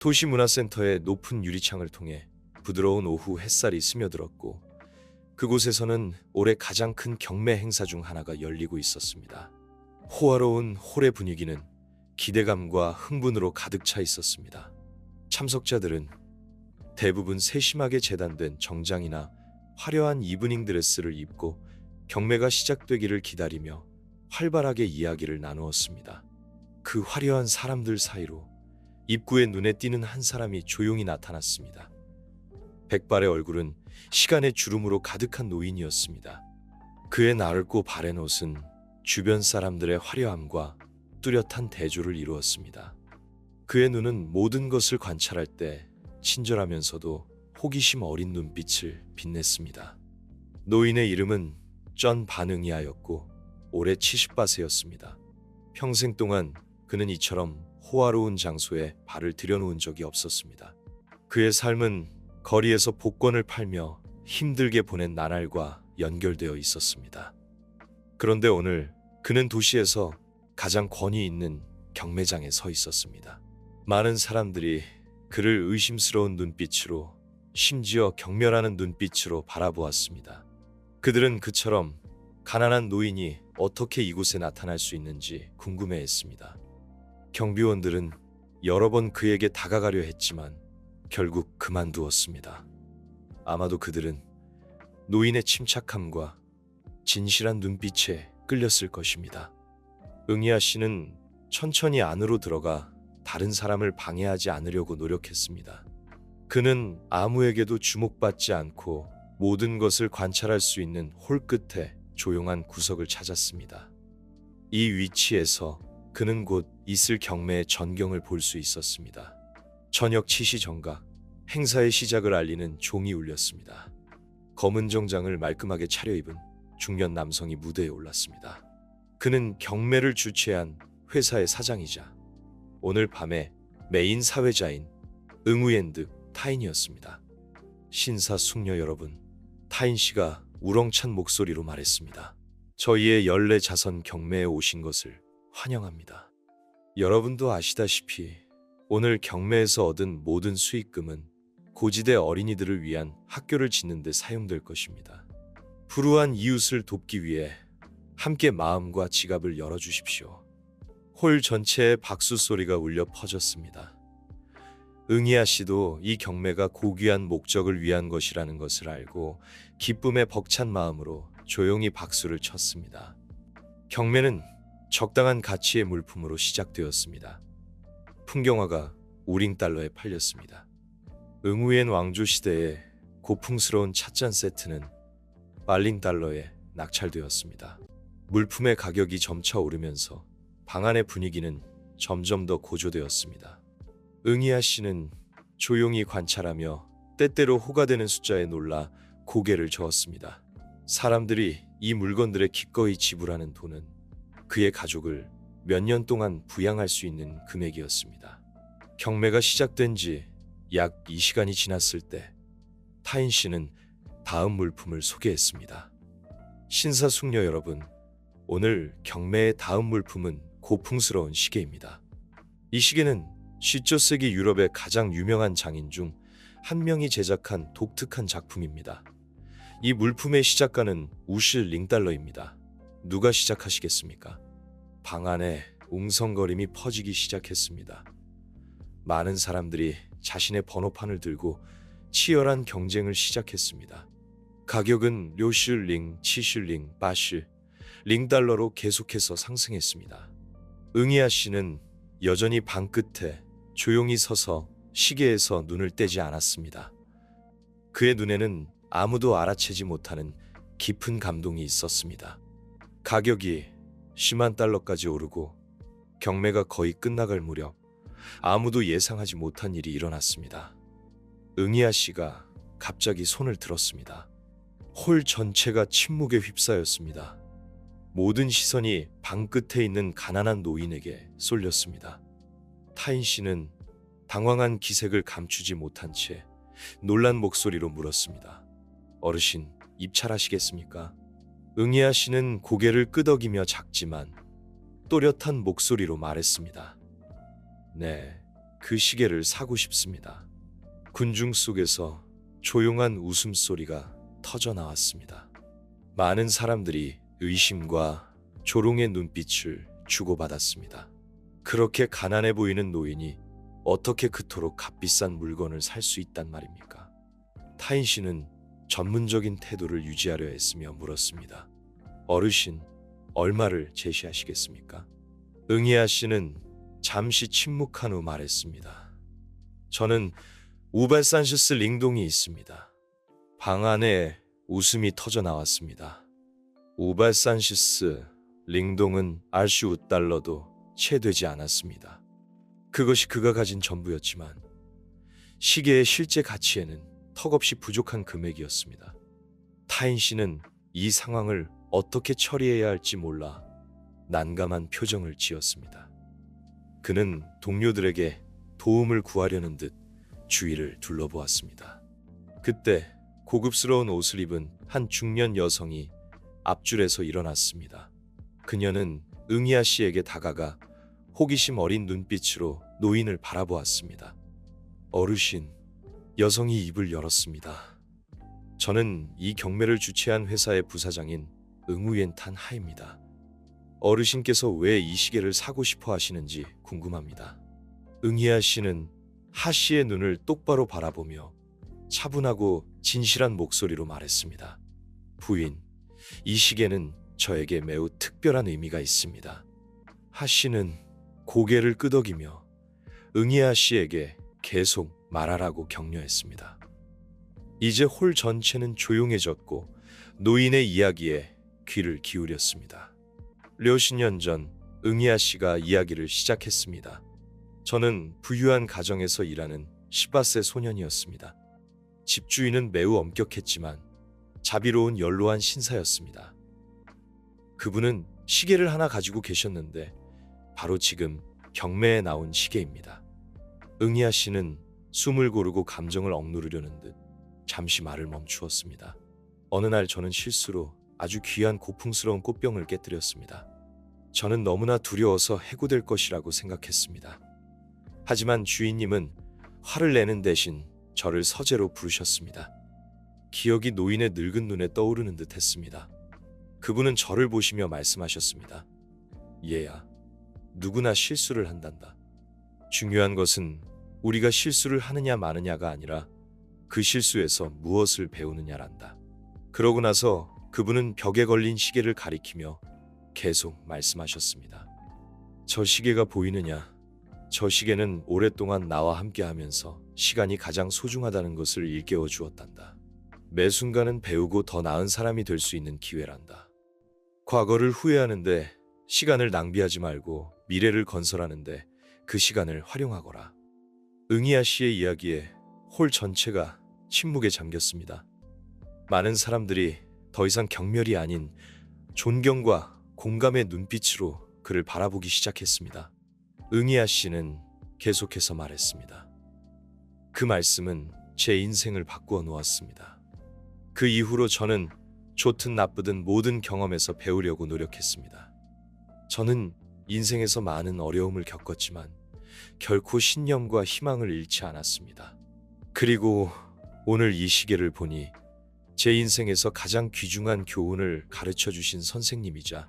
도시문화센터의 높은 유리창을 통해 부드러운 오후 햇살이 스며들었고 그곳에서는 올해 가장 큰 경매 행사 중 하나가 열리고 있었습니다. 호화로운 홀의 분위기는 기대감과 흥분으로 가득 차 있었습니다. 참석자들은 대부분 세심하게 재단된 정장이나 화려한 이브닝 드레스를 입고 경매가 시작되기를 기다리며 활발하게 이야기를 나누었습니다. 그 화려한 사람들 사이로 입구에 눈에 띄는 한 사람이 조용히 나타났습니다. 백발의 얼굴은 시간의 주름으로 가득한 노인이었습니다. 그의 나르고 바랜 옷은 주변 사람들의 화려함과 뚜렷한 대조를 이루었습니다. 그의 눈은 모든 것을 관찰할 때 친절하면서도 호기심 어린 눈빛을 빛냈습니다. 노인의 이름은 전 반응이하였고 올해 70바세였습니다. 평생 동안 그는 이처럼 호화로운 장소에 발을 들여놓은 적이 없었습니다. 그의 삶은 거리에서 복권을 팔며 힘들게 보낸 나날과 연결되어 있었습니다. 그런데 오늘 그는 도시에서 가장 권위 있는 경매장에 서 있었습니다. 많은 사람들이 그를 의심스러운 눈빛으로, 심지어 경멸하는 눈빛으로 바라보았습니다. 그들은 그처럼 가난한 노인이 어떻게 이곳에 나타날 수 있는지 궁금해했습니다. 경비원들은 여러 번 그에게 다가가려 했지만 결국 그만두었습니다. 아마도 그들은 노인의 침착함과 진실한 눈빛에 끌렸을 것입니다. 응이아 씨는 천천히 안으로 들어가 다른 사람을 방해하지 않으려고 노력했습니다. 그는 아무에게도 주목받지 않고 모든 것을 관찰할 수 있는 홀 끝에 조용한 구석을 찾았습니다. 이 위치에서 그는 곧 있을 경매의 전경을 볼 수 있었습니다. 저녁 7시 정각, 행사의 시작을 알리는 종이 울렸습니다. 검은 정장을 말끔하게 차려입은 중년 남성이 무대에 올랐습니다. 그는 경매를 주최한 회사의 사장이자 오늘 밤의 메인 사회자인 응우엔드 타인이었습니다. 신사숙녀 여러분, 타인 씨가 우렁찬 목소리로 말했습니다. 저희의 연례자선 경매에 오신 것을 환영합니다. 여러분도 아시다시피 오늘 경매에서 얻은 모든 수익금은 고지대 어린이들을 위한 학교를 짓는 데 사용될 것입니다. 불우한 이웃을 돕기 위해 함께 마음과 지갑을 열어주십시오. 홀 전체에 박수 소리가 울려 퍼졌습니다. 응이아 씨도 이 경매가 고귀한 목적을 위한 것이라는 것을 알고 기쁨에 벅찬 마음으로 조용히 박수를 쳤습니다. 경매는 적당한 가치의 물품으로 시작되었습니다. 풍경화가 우링달러에 팔렸습니다. 응우엔 왕조 시대의 고풍스러운 찻잔 세트는 말링달러에 낙찰되었습니다. 물품의 가격이 점차 오르면서 방 안의 분위기는 점점 더 고조되었습니다. 응이아 씨는 조용히 관찰하며 때때로 호가되는 숫자에 놀라 고개를 저었습니다. 사람들이 이 물건들에 기꺼이 지불하는 돈은 그의 가족을 몇 년 동안 부양할 수 있는 금액이었습니다. 경매가 시작된 지 약 2시간이 지났을 때 타인 씨는 다음 물품을 소개했습니다. 신사숙녀 여러분, 오늘 경매의 다음 물품은 고풍스러운 시계입니다. 이 시계는 17세기 유럽의 가장 유명한 장인 중 한 명이 제작한 독특한 작품입니다. 이 물품의 시작가는 우실 링달러입니다. 누가 시작하시겠습니까? 방 안에 웅성거림이 퍼지기 시작했습니다. 많은 사람들이 자신의 번호판을 들고 치열한 경쟁을 시작했습니다. 가격은 료슐링, 치슐링, 바실, 링달러로 계속해서 상승했습니다. 응이아 씨는 여전히 방 끝에 조용히 서서 시계에서 눈을 떼지 않았습니다. 그의 눈에는 아무도 알아채지 못하는 깊은 감동이 있었습니다. 가격이 10만 달러까지 오르고 경매가 거의 끝나갈 무렵 아무도 예상하지 못한 일이 일어났습니다. 응이아 씨가 갑자기 손을 들었습니다. 홀 전체가 침묵에 휩싸였습니다. 모든 시선이 방 끝에 있는 가난한 노인에게 쏠렸습니다. 타인 씨는 당황한 기색을 감추지 못한 채 놀란 목소리로 물었습니다. 어르신, 입찰하시겠습니까? 응이아 씨는 고개를 끄덕이며 작지만 또렷한 목소리로 말했습니다. 네, 그 시계를 사고 싶습니다. 군중 속에서 조용한 웃음소리가 터져 나왔습니다. 많은 사람들이 의심과 조롱의 눈빛을 주고받았습니다. 그렇게 가난해 보이는 노인이 어떻게 그토록 값비싼 물건을 살 수 있단 말입니까? 타인 씨는 전문적인 태도를 유지하려 했으며 물었습니다. 어르신, 얼마를 제시하시겠습니까? 응이아 씨는 잠시 침묵한 후 말했습니다. 저는 우발산시스 링동이 있습니다. 방 안에 웃음이 터져 나왔습니다. 우발산시스 링동은 알슈5달러도 채 되지 않았습니다. 그것이 그가 가진 전부였지만 시계의 실제 가치에는 턱없이 부족한 금액이었습니다. 타인 씨는 이 상황을 어떻게 처리해야 할지 몰라 난감한 표정을 지었습니다. 그는 동료들에게 도움을 구하려는 듯 주위를 둘러보았습니다. 그때 고급스러운 옷을 입은 한 중년 여성이 앞줄에서 일어났습니다. 그녀는 응이아 씨에게 다가가 호기심 어린 눈빛으로 노인을 바라보았습니다. 어르신, 여성이 입을 열었습니다. 저는 이 경매를 주최한 회사의 부사장인 응우옌탄 하입니다. 어르신께서 왜 이 시계를 사고 싶어 하시는지 궁금합니다. 응이아 씨는 하 씨의 눈을 똑바로 바라보며 차분하고 진실한 목소리로 말했습니다. 부인, 이 시계는 저에게 매우 특별한 의미가 있습니다. 하 씨는 고개를 끄덕이며 응이아 씨에게 계속 말하라고 격려했습니다. 이제 홀 전체는 조용해졌고 노인의 이야기에 귀를 기울였습니다. 몇십 년 전 응이아 씨가 이야기를 시작했습니다. 저는 부유한 가정에서 일하는 18세 소년이었습니다. 집주인은 매우 엄격했지만 자비로운 연로한 신사였습니다. 그분은 시계를 하나 가지고 계셨는데 바로 지금 경매에 나온 시계입니다. 응이아 씨는 숨을 고르고 감정을 억누르려는 듯 잠시 말을 멈추었습니다. 어느 날 저는 실수로 아주 귀한 고풍스러운 꽃병을 깨뜨렸습니다. 저는 너무나 두려워서 해고될 것이라고 생각했습니다. 하지만 주인님은 화를 내는 대신 저를 서재로 부르셨습니다. 기억이 노인의 늙은 눈에 떠오르는 듯 했습니다. 그분은 저를 보시며 말씀하셨습니다. 얘야, 누구나 실수를 한단다. 중요한 것은 우리가 실수를 하느냐 마느냐가 아니라 그 실수에서 무엇을 배우느냐란다. 그러고 나서 그분은 벽에 걸린 시계를 가리키며 계속 말씀하셨습니다. 저 시계가 보이느냐? 저 시계는 오랫동안 나와 함께하면서 시간이 가장 소중하다는 것을 일깨워 주었단다. 매 순간은 배우고 더 나은 사람이 될 수 있는 기회란다. 과거를 후회하는데 시간을 낭비하지 말고 미래를 건설하는데 그 시간을 활용하거라. 응이아 씨의 이야기에 홀 전체가 침묵에 잠겼습니다. 많은 사람들이 더 이상 경멸이 아닌 존경과 공감의 눈빛으로 그를 바라보기 시작했습니다. 응이아 씨는 계속해서 말했습니다. 그 말씀은 제 인생을 바꾸어 놓았습니다. 그 이후로 저는 좋든 나쁘든 모든 경험에서 배우려고 노력했습니다. 저는 인생에서 많은 어려움을 겪었지만 결코 신념과 희망을 잃지 않았습니다. 그리고 오늘 이 시계를 보니 제 인생에서 가장 귀중한 교훈을 가르쳐 주신 선생님이자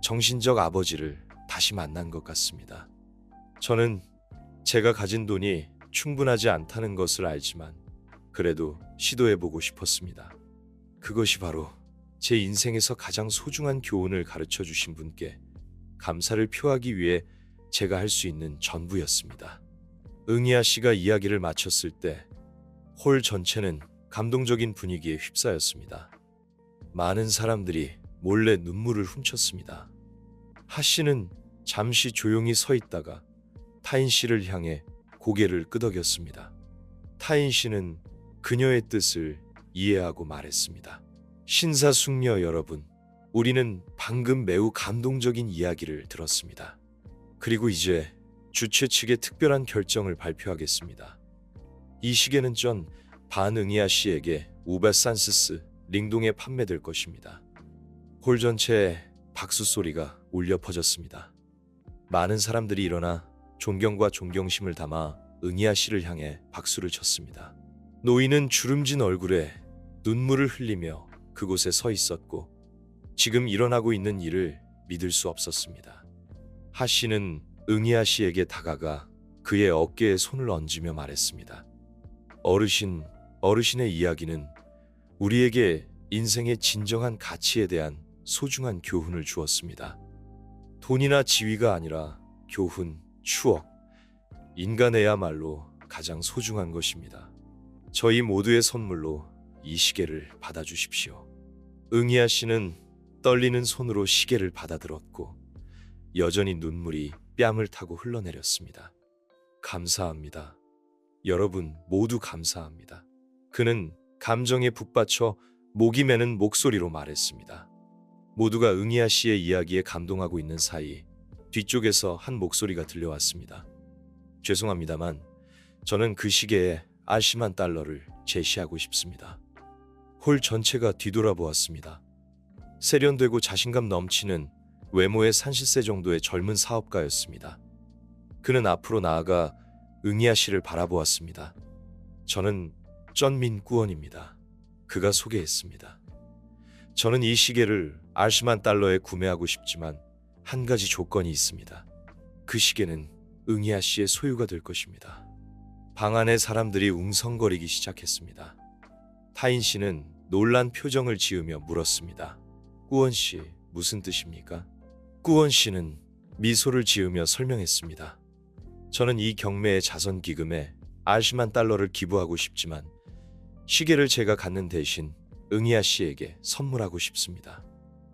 정신적 아버지를 다시 만난 것 같습니다. 저는 제가 가진 돈이 충분하지 않다는 것을 알지만 그래도 시도해보고 싶었습니다. 그것이 바로 제 인생에서 가장 소중한 교훈을 가르쳐 주신 분께 감사를 표하기 위해 제가 할 수 있는 전부였습니다. 응이아 씨가 이야기를 마쳤을 때 홀 전체는 감동적인 분위기에 휩싸였습니다. 많은 사람들이 몰래 눈물을 훔쳤습니다. 하 씨는 잠시 조용히 서 있다가 타인 씨를 향해 고개를 끄덕였습니다. 타인 씨는 그녀의 뜻을 이해하고 말했습니다. 신사숙녀 여러분, 우리는 방금 매우 감동적인 이야기를 들었습니다. 그리고 이제 주최 측의 특별한 결정을 발표하겠습니다. 이 시계는 전 반응이아 씨에게 우베산스스 링동에 판매될 것입니다. 홀 전체에 박수 소리가 울려 퍼졌습니다. 많은 사람들이 일어나 존경과 존경심을 담아 응이아 씨를 향해 박수를 쳤습니다. 노인은 주름진 얼굴에 눈물을 흘리며 그곳에 서 있었고 지금 일어나고 있는 일을 믿을 수 없었습니다. 하 씨는 응이아 씨에게 다가가 그의 어깨에 손을 얹으며 말했습니다. 어르신의 이야기는 우리에게 인생의 진정한 가치에 대한 소중한 교훈을 주었습니다. 돈이나 지위가 아니라 교훈, 추억, 인간에야말로 가장 소중한 것입니다. 저희 모두의 선물로 이 시계를 받아주십시오. 응이아 씨는 떨리는 손으로 시계를 받아들었고 여전히 눈물이 뺨을 타고 흘러내렸습니다. 감사합니다. 여러분 모두 감사합니다. 그는 감정에 북받쳐 목이 메는 목소리로 말했습니다. 모두가 응이아 씨의 이야기에 감동하고 있는 사이 뒤쪽에서 한 목소리가 들려왔습니다. 죄송합니다만 저는 그 시계에 알심한 달러를 제시하고 싶습니다. 홀 전체가 뒤돌아보았습니다. 세련되고 자신감 넘치는 외모의 산신세 정도의 젊은 사업가였습니다. 그는 앞으로 나아가 응이아 씨를 바라보았습니다. 저는 쩐민꾸원입니다. 그가 소개했습니다. 저는 이 시계를 알심한 달러에 구매하고 싶지만 한 가지 조건이 있습니다. 그 시계는 응이아 씨의 소유가 될 것입니다. 방 안의 사람들이 웅성거리기 시작했습니다. 타인 씨는 놀란 표정을 지으며 물었습니다. 꾸원 씨, 무슨 뜻입니까? 꾸원 씨는 미소를 지으며 설명했습니다. 저는 이 경매의 자선 기금에 알심한 달러를 기부하고 싶지만 시계를 제가 갖는 대신 응이아 씨에게 선물하고 싶습니다.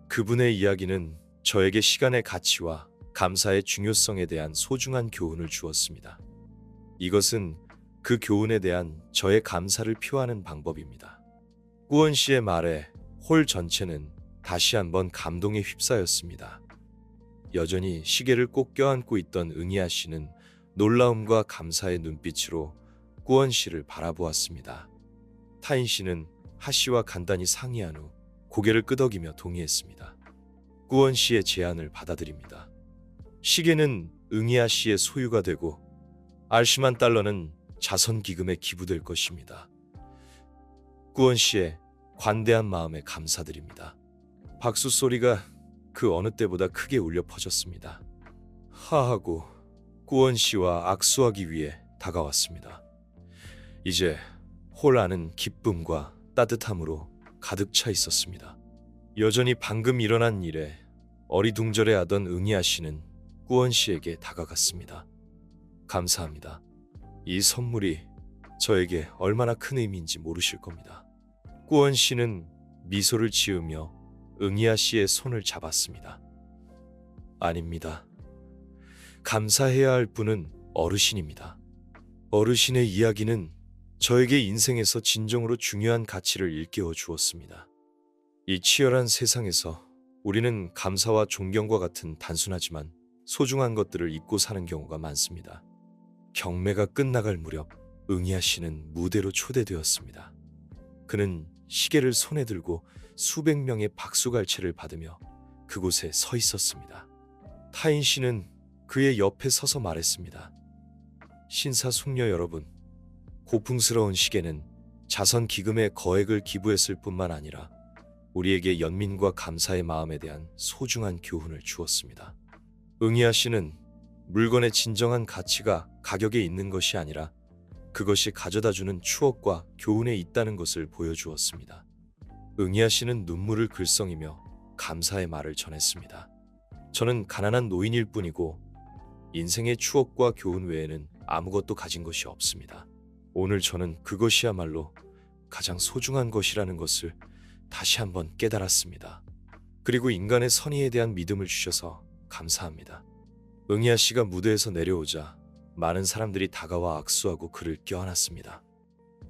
그분의 이야기는 저에게 시간의 가치와 감사의 중요성에 대한 소중한 교훈을 주었습니다. 이것은 그 교훈에 대한 저의 감사를 표하는 방법입니다. 꾸원 씨의 말에 홀 전체는 다시 한번 감동에 휩싸였습니다. 여전히 시계를 꼭 껴안고 있던 응이아 씨는 놀라움과 감사의 눈빛으로 꾸원 씨를 바라보았습니다. 타인 씨는 하 씨와 간단히 상의한 후 고개를 끄덕이며 동의했습니다. 꾸원 씨의 제안을 받아들입니다. 시계는 응이아 씨의 소유가 되고 알심한 달러는 자선 기금에 기부될 것입니다. 꾸원 씨의 관대한 마음에 감사드립니다. 박수 소리가 그 어느 때보다 크게 울려 퍼졌습니다. 하하고 꾸원 씨와 악수하기 위해 다가왔습니다. 이제 홀 안은 기쁨과 따뜻함으로 가득 차 있었습니다. 여전히 방금 일어난 일에 어리둥절해하던 응이아 씨는 꾸원 씨에게 다가갔습니다. 감사합니다. 이 선물이 저에게 얼마나 큰 의미인지 모르실 겁니다. 꾸원 씨는 미소를 지으며 응이아 씨의 손을 잡았습니다. 아닙니다. 감사해야 할 분은 어르신입니다. 어르신의 이야기는 저에게 인생에서 진정으로 중요한 가치를 일깨워 주었습니다. 이 치열한 세상에서 우리는 감사와 존경과 같은 단순하지만 소중한 것들을 잊고 사는 경우가 많습니다. 경매가 끝나갈 무렵 응이아 씨는 무대로 초대되었습니다. 그는 시계를 손에 들고 수백 명의 박수갈채를 받으며 그곳에 서 있었습니다. 타인 씨는 그의 옆에 서서 말했습니다. 신사숙녀 여러분, 고풍스러운 시계는 자선 기금에 거액을 기부했을 뿐만 아니라 우리에게 연민과 감사의 마음에 대한 소중한 교훈을 주었습니다. 응이아 씨는 물건의 진정한 가치가 가격에 있는 것이 아니라 그것이 가져다주는 추억과 교훈에 있다는 것을 보여주었습니다. 응이아 씨는 눈물을 글썽이며 감사의 말을 전했습니다. 저는 가난한 노인일 뿐이고 인생의 추억과 교훈 외에는 아무것도 가진 것이 없습니다. 오늘 저는 그것이야말로 가장 소중한 것이라는 것을 다시 한번 깨달았습니다. 그리고 인간의 선의에 대한 믿음을 주셔서 감사합니다. 응이아 씨가 무대에서 내려오자 많은 사람들이 다가와 악수하고 그를 껴안았습니다.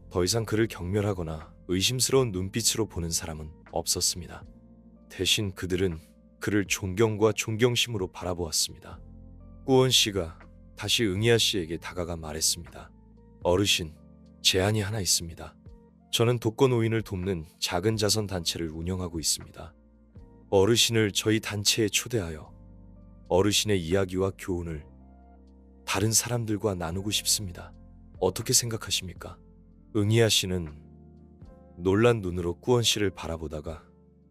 더 이상 그를 경멸하거나 의심스러운 눈빛으로 보는 사람은 없었습니다. 대신 그들은 그를 존경과 존경심으로 바라보았습니다. 꾸원 씨가 다시 응이아 씨에게 다가가 말했습니다. 어르신, 제안이 하나 있습니다. 저는 독거노인을 돕는 작은 자선 단체를 운영하고 있습니다. 어르신을 저희 단체에 초대하여 어르신의 이야기와 교훈을 다른 사람들과 나누고 싶습니다. 어떻게 생각하십니까? 응이야 씨는 놀란 눈으로 꾸원 씨를 바라보다가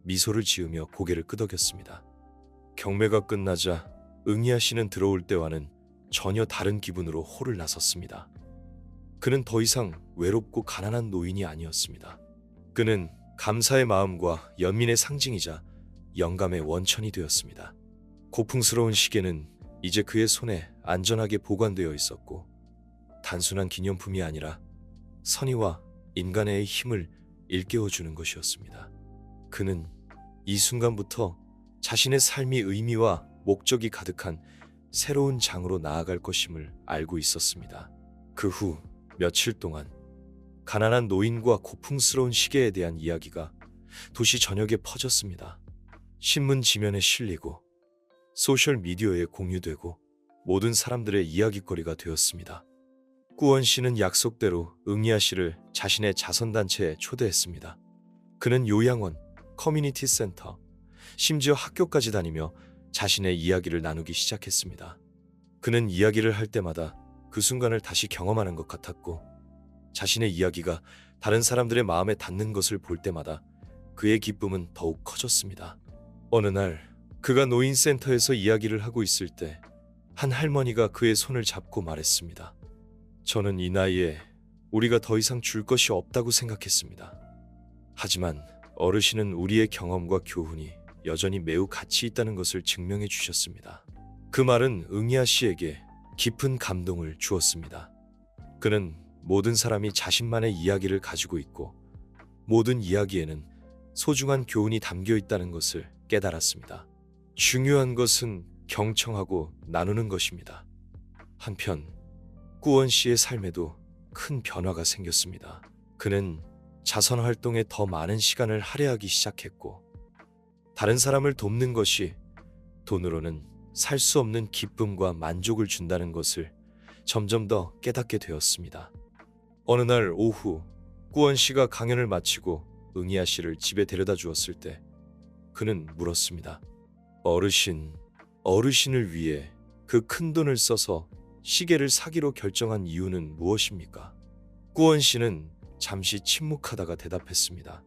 미소를 지으며 고개를 끄덕였습니다. 경매가 끝나자 응이야 씨는 들어올 때와는 전혀 다른 기분으로 홀을 나섰습니다. 그는 더 이상 외롭고 가난한 노인이 아니었습니다. 그는 감사의 마음과 연민의 상징이자 영감의 원천이 되었습니다. 고풍스러운 시계는 이제 그의 손에 안전하게 보관되어 있었고 단순한 기념품이 아니라 선의와 인간의 힘을 일깨워주는 것이었습니다. 그는 이 순간부터 자신의 삶이 의미와 목적이 가득한 새로운 장으로 나아갈 것임을 알고 있었습니다. 그 후 며칠 동안 가난한 노인과 고풍스러운 시계에 대한 이야기가 도시 전역에 퍼졌습니다. 신문 지면에 실리고 소셜미디어에 공유되고 모든 사람들의 이야깃거리가 되었습니다. 꾸원 씨는 약속대로 응이야 씨를 자신의 자선단체에 초대했습니다. 그는 요양원, 커뮤니티 센터, 심지어 학교까지 다니며 자신의 이야기를 나누기 시작했습니다. 그는 이야기를 할 때마다 그 순간을 다시 경험하는 것 같았고 자신의 이야기가 다른 사람들의 마음에 닿는 것을 볼 때마다 그의 기쁨은 더욱 커졌습니다. 어느 날 그가 노인센터에서 이야기를 하고 있을 때 한 할머니가 그의 손을 잡고 말했습니다. 저는 이 나이에 우리가 더 이상 줄 것이 없다고 생각했습니다. 하지만 어르신은 우리의 경험과 교훈이 여전히 매우 가치 있다는 것을 증명해 주셨습니다. 그 말은 응이야 씨에게 깊은 감동을 주었습니다. 그는 모든 사람이 자신만의 이야기를 가지고 있고 모든 이야기에는 소중한 교훈이 담겨 있다는 것을 깨달았습니다. 중요한 것은 경청하고 나누는 것입니다. 한편 꾸원 씨의 삶에도 큰 변화가 생겼습니다. 그는 자선 활동에 더 많은 시간을 할애하기 시작했고 다른 사람을 돕는 것이 돈으로는 살 수 없는 기쁨과 만족을 준다는 것을 점점 더 깨닫게 되었습니다. 어느 날 오후 꾸원 씨가 강연을 마치고 응이야 씨를 집에 데려다 주었을 때 그는 물었습니다. 어르신을 위해 그 큰 돈을 써서 시계를 사기로 결정한 이유는 무엇입니까? 꾸원 씨는 잠시 침묵하다가 대답했습니다.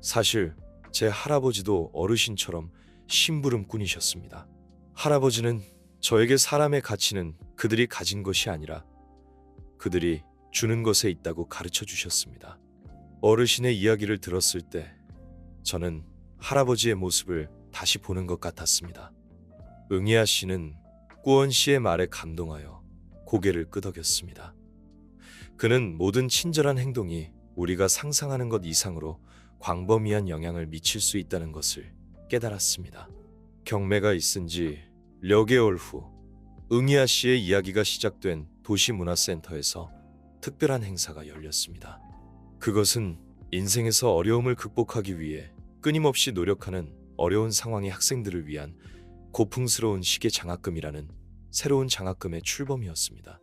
사실 제 할아버지도 어르신처럼 심부름꾼이셨습니다. 할아버지는 저에게 사람의 가치는 그들이 가진 것이 아니라 그들이 주는 것에 있다고 가르쳐 주셨습니다. 어르신의 이야기를 들었을 때 저는 할아버지의 모습을 다시 보는 것 같았습니다. 응이야 씨는 꾸원 씨의 말에 감동하여 고개를 끄덕였습니다. 그는 모든 친절한 행동이 우리가 상상하는 것 이상으로 광범위한 영향을 미칠 수 있다는 것을 깨달았습니다. 경매가 있은 지 몇 개월 후 응이야 씨의 이야기가 시작된 도시문화센터에서 특별한 행사가 열렸습니다. 그것은 인생에서 어려움을 극복하기 위해 끊임없이 노력하는 어려운 상황의 학생들을 위한 고풍스러운 시계 장학금이라는 새로운 장학금의 출범이었습니다.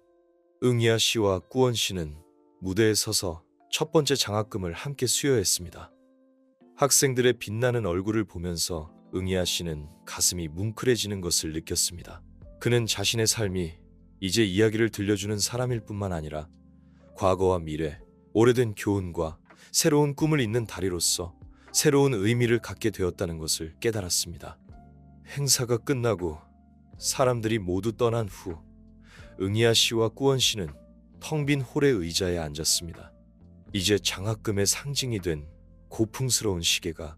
응이야 씨와 꾸원 씨는 무대에 서서 첫 번째 장학금을 함께 수여했습니다. 학생들의 빛나는 얼굴을 보면서 응이야 씨는 가슴이 뭉클해지는 것을 느꼈습니다. 그는 자신의 삶이 이제 이야기를 들려주는 사람일 뿐만 아니라 과거와 미래, 오래된 교훈과 새로운 꿈을 잇는 다리로서 새로운 의미를 갖게 되었다는 것을 깨달았습니다. 행사가 끝나고 사람들이 모두 떠난 후 응이야 씨와 꾸원 씨는 텅 빈 홀의 의자에 앉았습니다. 이제 장학금의 상징이 된 고풍스러운 시계가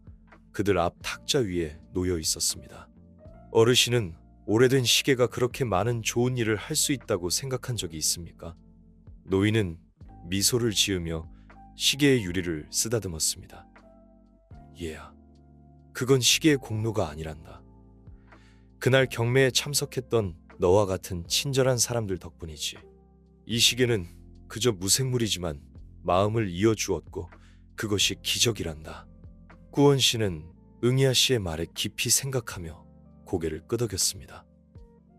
그들 앞 탁자 위에 놓여 있었습니다. 어르신은 오래된 시계가 그렇게 많은 좋은 일을 할 수 있다고 생각한 적이 있습니까? 노인은 미소를 지으며 시계의 유리를 쓰다듬었습니다. 얘야, 그건 시계의 공로가 아니란다. 그날 경매에 참석했던 너와 같은 친절한 사람들 덕분이지. 이 시계는 그저 무생물이지만 마음을 이어주었고 그것이 기적이란다. 꾸원 씨는 응이야 씨의 말에 깊이 생각하며 고개를 끄덕였습니다.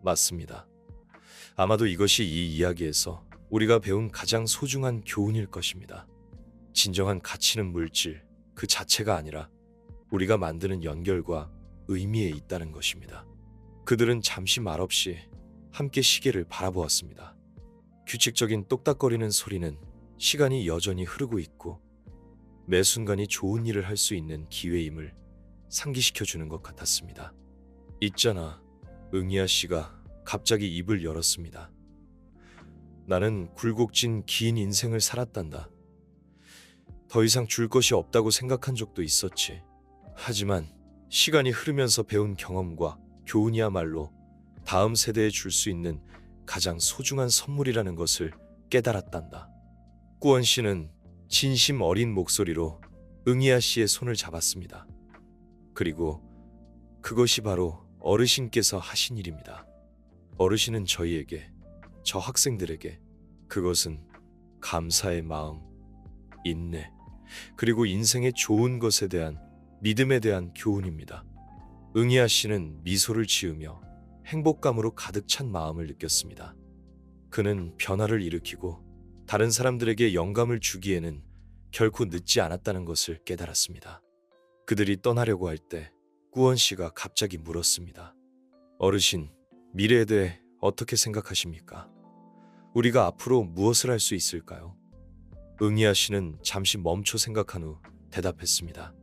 맞습니다. 아마도 이것이 이 이야기에서 우리가 배운 가장 소중한 교훈일 것입니다. 진정한 가치는 물질 그 자체가 아니라 우리가 만드는 연결과 의미에 있다는 것입니다. 그들은 잠시 말없이 함께 시계를 바라보았습니다. 규칙적인 똑딱거리는 소리는 시간이 여전히 흐르고 있고 매 순간이 좋은 일을 할 수 있는 기회임을 상기시켜주는 것 같았습니다. 있잖아, 응이야 씨가 갑자기 입을 열었습니다. 나는 굴곡진 긴 인생을 살았단다. 더 이상 줄 것이 없다고 생각한 적도 있었지. 하지만 시간이 흐르면서 배운 경험과 교훈이야말로 다음 세대에 줄 수 있는 가장 소중한 선물이라는 것을 깨달았단다. 꾸원 씨는 진심 어린 목소리로 응이야 씨의 손을 잡았습니다. 그리고 그것이 바로 어르신께서 하신 일입니다. 어르신은 저희에게, 저 학생들에게 그것은 감사의 마음, 인내, 그리고 인생의 좋은 것에 대한 믿음에 대한 교훈입니다. 응이야 씨는 미소를 지으며 행복감으로 가득 찬 마음을 느꼈습니다. 그는 변화를 일으키고 다른 사람들에게 영감을 주기에는 결코 늦지 않았다는 것을 깨달았습니다. 그들이 떠나려고 할 때 꾸원 씨가 갑자기 물었습니다. 어르신, 미래에 대해 어떻게 생각하십니까? 우리가 앞으로 무엇을 할 수 있을까요? 응이야 씨는 잠시 멈춰 생각한 후 대답했습니다.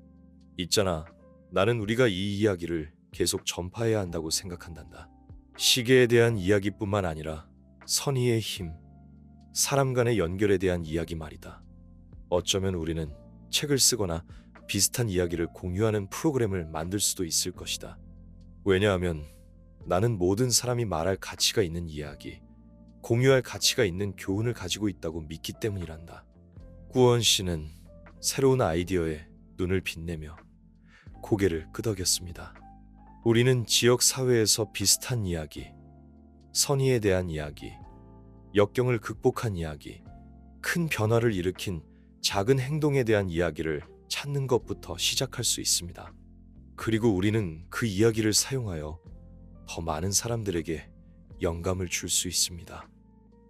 있잖아, 나는 우리가 이 이야기를 계속 전파해야 한다고 생각한단다. 시계에 대한 이야기뿐만 아니라 선의의 힘, 사람 간의 연결에 대한 이야기 말이다. 어쩌면 우리는 책을 쓰거나 비슷한 이야기를 공유하는 프로그램을 만들 수도 있을 것이다. 왜냐하면 나는 모든 사람이 말할 가치가 있는 이야기, 공유할 가치가 있는 교훈을 가지고 있다고 믿기 때문이란다. 꾸원 씨는 새로운 아이디어에 눈을 빛내며 고개를 끄덕였습니다. 우리는 지역 사회에서 비슷한 이야기, 선의에 대한 이야기, 역경을 극복한 이야기, 큰 변화를 일으킨 작은 행동에 대한 이야기를 찾는 것부터 시작할 수 있습니다. 그리고 우리는 그 이야기를 사용하여 더 많은 사람들에게 영감을 줄 수 있습니다.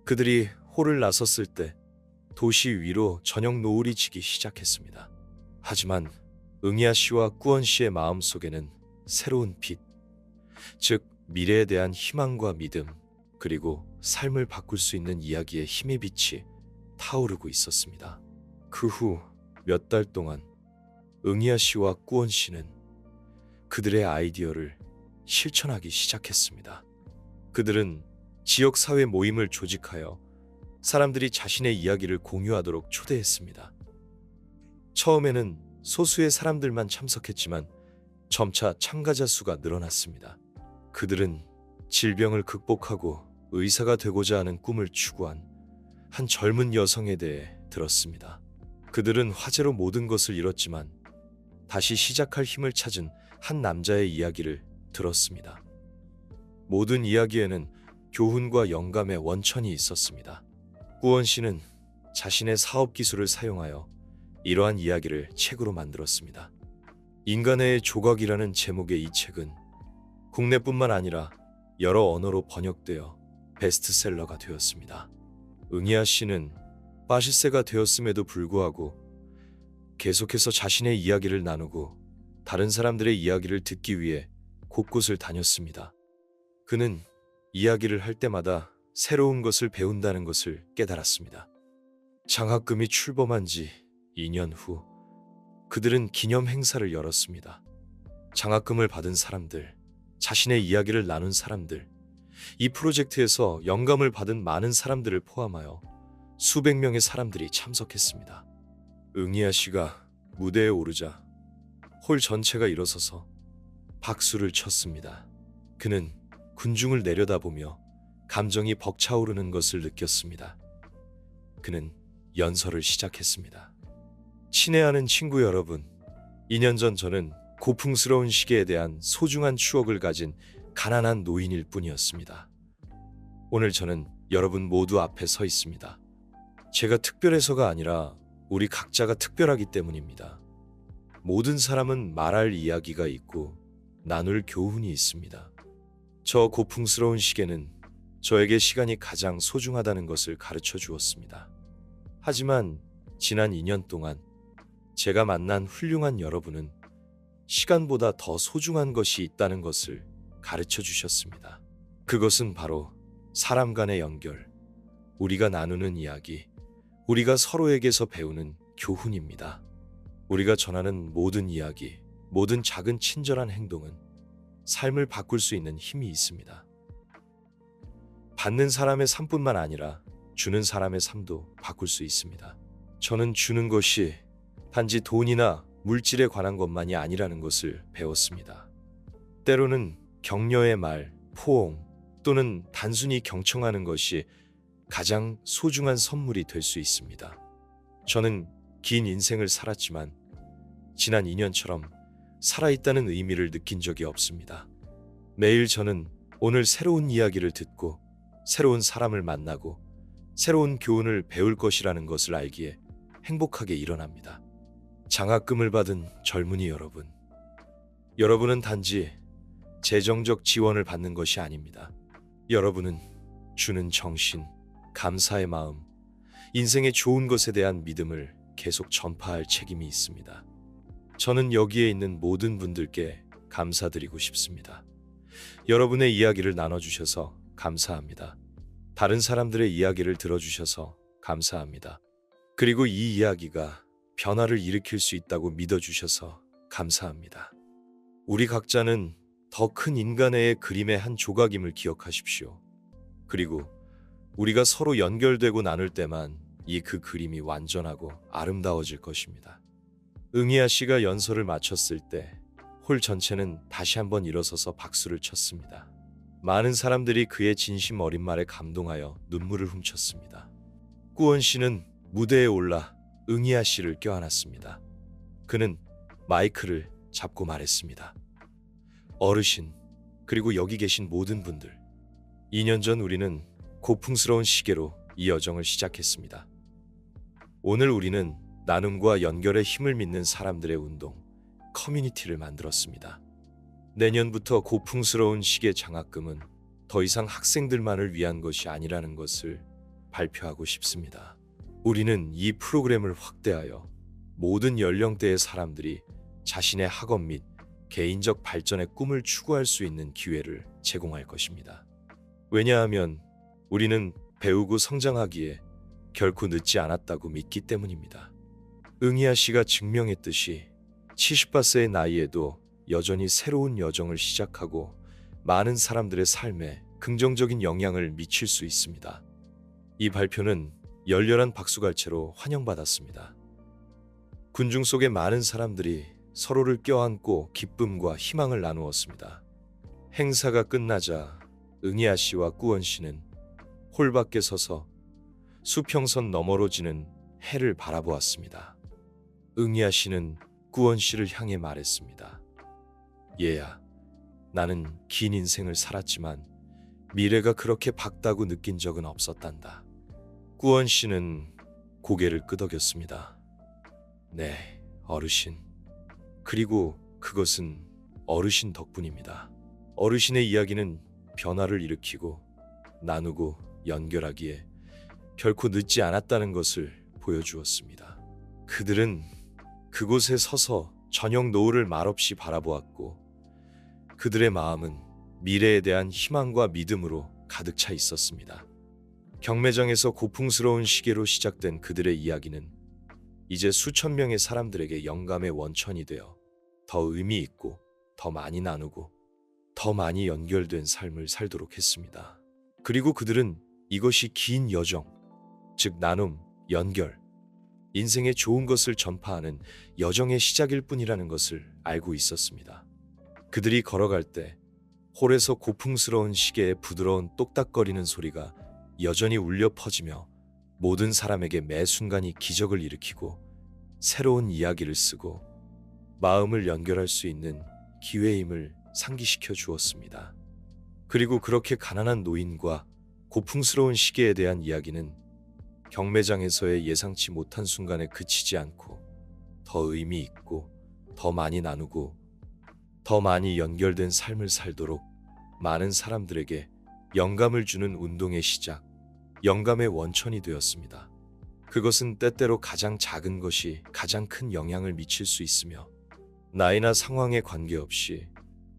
그들이 홀을 나섰을 때 도시 위로 저녁 노을이 지기 시작했습니다. 하지만 응이야 씨와 꾸원 씨의 마음속에는 새로운 빛, 즉 미래에 대한 희망과 믿음, 그리고 삶을 바꿀 수 있는 이야기의 힘의 빛이 타오르고 있었습니다. 그 후 몇 달 동안 응이야 씨와 꾸원 씨는 그들의 아이디어를 실천하기 시작했습니다. 그들은 지역사회 모임을 조직하여 사람들이 자신의 이야기를 공유하도록 초대했습니다. 처음에는 소수의 사람들만 참석했지만 점차 참가자 수가 늘어났습니다. 그들은 질병을 극복하고 의사가 되고자 하는 꿈을 추구한 한 젊은 여성에 대해 들었습니다. 그들은 화재로 모든 것을 잃었지만 다시 시작할 힘을 찾은 한 남자의 이야기를 들었습니다. 모든 이야기에는 교훈과 영감의 원천이 있었습니다. 꾸원 씨는 자신의 사업 기술을 사용하여 이러한 이야기를 책으로 만들었습니다. 인간의 조각이라는 제목의 이 책은 국내뿐만 아니라 여러 언어로 번역되어 베스트셀러가 되었습니다. 응이야 씨는 빠시세가 되었음에도 불구하고 계속해서 자신의 이야기를 나누고 다른 사람들의 이야기를 듣기 위해 곳곳을 다녔습니다. 그는 이야기를 할 때마다 새로운 것을 배운다는 것을 깨달았습니다. 장학금이 출범한 지 2년 후 그들은 기념 행사를 열었습니다. 장학금을 받은 사람들, 자신의 이야기를 나눈 사람들, 이 프로젝트에서 영감을 받은 많은 사람들을 포함하여 수백 명의 사람들이 참석했습니다. 응이야 씨가 무대에 오르자 홀 전체가 일어서서 박수를 쳤습니다. 그는 군중을 내려다보며 감정이 벅차오르는 것을 느꼈습니다. 그는 연설을 시작했습니다. 친애하는 친구 여러분, 2년 전 저는 고풍스러운 시계에 대한 소중한 추억을 가진 가난한 노인일 뿐이었습니다. 오늘 저는 여러분 모두 앞에 서 있습니다. 제가 특별해서가 아니라 우리 각자가 특별하기 때문입니다. 모든 사람은 말할 이야기가 있고 나눌 교훈이 있습니다. 저 고풍스러운 시계는 저에게 시간이 가장 소중하다는 것을 가르쳐 주었습니다. 하지만 지난 2년 동안 제가 만난 훌륭한 여러분은 시간보다 더 소중한 것이 있다는 것을 가르쳐 주셨습니다. 그것은 바로 사람 간의 연결, 우리가 나누는 이야기, 우리가 서로에게서 배우는 교훈입니다. 우리가 전하는 모든 이야기, 모든 작은 친절한 행동은 삶을 바꿀 수 있는 힘이 있습니다. 받는 사람의 삶뿐만 아니라 주는 사람의 삶도 바꿀 수 있습니다. 저는 주는 것이 단지 돈이나 물질에 관한 것만이 아니라는 것을 배웠습니다. 때로는 격려의 말, 포옹 또는 단순히 경청하는 것이 가장 소중한 선물이 될 수 있습니다. 저는 긴 인생을 살았지만 지난 2년처럼 살아있다는 의미를 느낀 적이 없습니다. 매일 저는 오늘 새로운 이야기를 듣고 새로운 사람을 만나고 새로운 교훈을 배울 것이라는 것을 알기에 행복하게 일어납니다. 장학금을 받은 젊은이 여러분, 여러분은 단지 재정적 지원을 받는 것이 아닙니다. 여러분은 주는 정신, 감사의 마음, 인생의 좋은 것에 대한 믿음을 계속 전파할 책임이 있습니다. 저는 여기에 있는 모든 분들께 감사드리고 싶습니다. 여러분의 이야기를 나눠주셔서 감사합니다. 다른 사람들의 이야기를 들어주셔서 감사합니다. 그리고 이 이야기가 변화를 일으킬 수 있다고 믿어주셔서 감사합니다. 우리 각자는 더 큰 인간의 그림의 한 조각임을 기억하십시오. 그리고 우리가 서로 연결되고 나눌 때만 그 그림이 완전하고 아름다워질 것입니다. 응이아 씨가 연설을 마쳤을 때 홀 전체는 다시 한번 일어서서 박수를 쳤습니다. 많은 사람들이 그의 진심 어린 말에 감동하여 눈물을 훔쳤습니다. 꾸원 씨는 무대에 올라 응이아 씨를 껴안았습니다. 그는 마이크를 잡고 말했습니다. 어르신, 그리고 여기 계신 모든 분들, 2년 전 우리는 고풍스러운 시계로 이 여정을 시작했습니다. 오늘 우리는 나눔과 연결의 힘을 믿는 사람들의 운동, 커뮤니티를 만들었습니다. 내년부터 고풍스러운 시계 장학금은 더 이상 학생들만을 위한 것이 아니라는 것을 발표하고 싶습니다. 우리는 이 프로그램을 확대하여 모든 연령대의 사람들이 자신의 학업 및 개인적 발전의 꿈을 추구할 수 있는 기회를 제공할 것입니다. 왜냐하면 우리는 배우고 성장하기에 결코 늦지 않았다고 믿기 때문입니다. 응이아 씨가 증명했듯이 70바세의 나이에도 여전히 새로운 여정을 시작하고 많은 사람들의 삶에 긍정적인 영향을 미칠 수 있습니다. 이 발표는 열렬한 박수갈채로 환영받았습니다. 군중 속의 많은 사람들이 서로를 껴안고 기쁨과 희망을 나누었습니다. 행사가 끝나자 응이아 씨와 꾸원 씨는 홀 밖에 서서 수평선 너머로 지는 해를 바라보았습니다. 응이아 씨는 꾸원 씨를 향해 말했습니다. 얘야, 나는 긴 인생을 살았지만 미래가 그렇게 밝다고 느낀 적은 없었단다. 꾸원 씨는 고개를 끄덕였습니다. 네, 어르신. 그리고 그것은 어르신 덕분입니다. 어르신의 이야기는 변화를 일으키고 나누고 연결하기에 결코 늦지 않았다는 것을 보여주었습니다. 그들은 그곳에 서서 저녁 노을을 말없이 바라보았고 그들의 마음은 미래에 대한 희망과 믿음으로 가득 차 있었습니다. 경매장에서 고풍스러운 시계로 시작된 그들의 이야기는 이제 수천 명의 사람들에게 영감의 원천이 되어 더 의미 있고 더 많이 나누고 더 많이 연결된 삶을 살도록 했습니다. 그리고 그들은 이것이 긴 여정, 즉 나눔, 연결, 인생의 좋은 것을 전파하는 여정의 시작일 뿐이라는 것을 알고 있었습니다. 그들이 걸어갈 때 홀에서 고풍스러운 시계의 부드러운 똑딱거리는 소리가 여전히 울려 퍼지며 모든 사람에게 매 순간이 기적을 일으키고 새로운 이야기를 쓰고 마음을 연결할 수 있는 기회임을 상기시켜 주었습니다. 그리고 그렇게 가난한 노인과 고풍스러운 시계에 대한 이야기는 경매장에서의 예상치 못한 순간에 그치지 않고 더 의미 있고 더 많이 나누고 더 많이 연결된 삶을 살도록 많은 사람들에게 영감을 주는 운동의 시작, 영감의 원천이 되었습니다. 그것은 때때로 가장 작은 것이 가장 큰 영향을 미칠 수 있으며 나이나 상황에 관계없이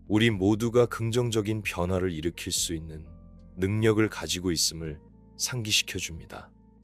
우리 모두가 긍정적인 변화를 일으킬 수 있는 능력을 가지고 있음을 상기시켜 줍니다.